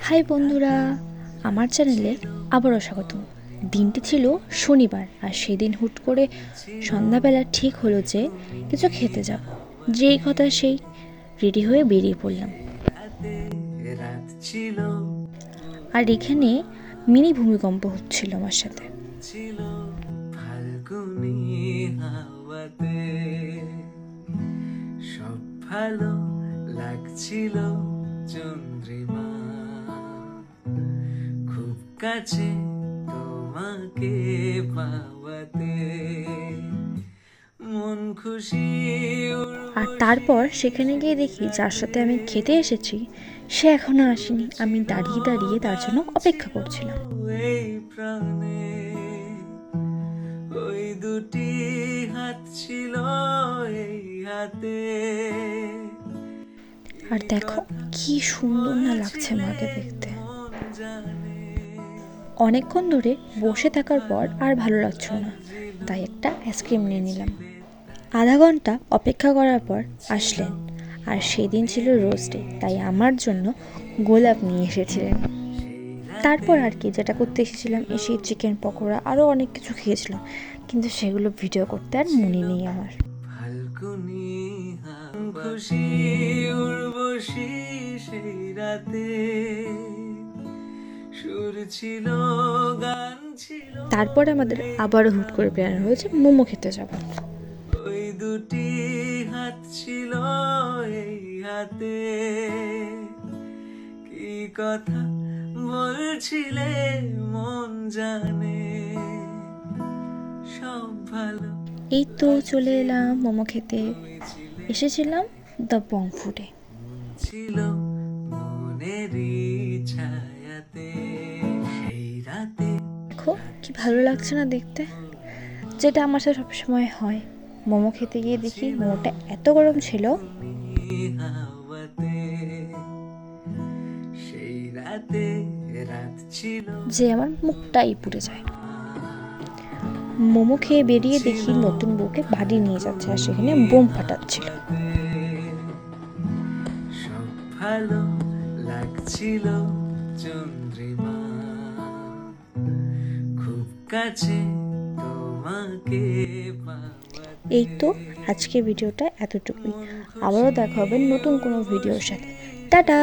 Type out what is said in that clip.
High বন্ধুরা, আমার চ্যানেলে আবারও স্বাগতম। দিনটি ছিল শনিবার, আর সেদিন হুট করে সন্ধ্যাবেলা ঠিক হলো যে কিছু খেতে যাব। যেই কথা সেই রেডি হয়ে বেরিয়ে পড়লাম। আর এখানে মিনি ভূমিকম্প হচ্ছিল আমার সাথে। সব ভালো লাগছিল, চন্দ্রিমা খুব কাছে তোমাকে পাওয়াতে মন খুশি। আর তারপর সেখানে গিয়ে দেখি যার সাথে আমি খেতে এসেছি সে এখনো আসেনি। আমি দাঁড়িয়ে দাঁড়িয়ে তার জন্য অপেক্ষা করছিলাম। এই প্রাণে ওই দুটি হাত ছিল এই হাতে। আর দেখো কি সুন্দর না লাগছে মাকে দেখতে। অনেকক্ষণ ধরে বসে থাকার পর আর ভালো লাগছিল না, তাই একটা আইসক্রিম নিয়ে নিলাম। আধা ঘন্টা অপেক্ষা করার পর আসলেন। আর সেদিন ছিল রোজ ডে, তাই আমার জন্য গোলাপ নিয়ে এসেছিলেন। তারপর আর কি যেটা করতে এসেছিলাম, এসে চিকেন পকোড়া আরও অনেক কিছু খেয়েছিলাম, কিন্তু সেগুলো ভিডিও করতে আর মনে নেই আমার। খুশি উর্বশী সেই রাতে সুর ছিল, গান ছিল। তারপর আমাদের আবারও হুট করে প্ল্যান হয়েছে মোমো খেতে যাব। ওই দুটি হাত ছিল এই হাতে, কি কথা বলছিলে মন জানে, সব ভালো। এই তো চলে এলাম মোমো খেতে। এসেছিলাম দ্য বং ফুডে। ছিল মনেরই ছায়াতে সেই রাতে। দেখো কি ভালো লাগছে না দেখতে, যেটা আমার সাথে সবসময় হয়। মোমো খেতে গিয়ে দেখি মোমোটা এত গরম ছিল সেই রাতে রাত ছিল যে আমার মুখটাই পুড়ে যায়। মোমো খেয়ে বেরিয়ে দেখি নতুন বউকে বাড়ি নিয়ে যাচ্ছে, আর সেখানে বোম ফাটাচ্ছিল। সব ভালো লাগছিল, চন্দ্রিমা খুব কাছে তোমাকে। এই তো আজকে ভিডিওটা এতটুকুই। আবারও দেখা হবে নতুন কোনো ভিডিওর সাথে। টাটা।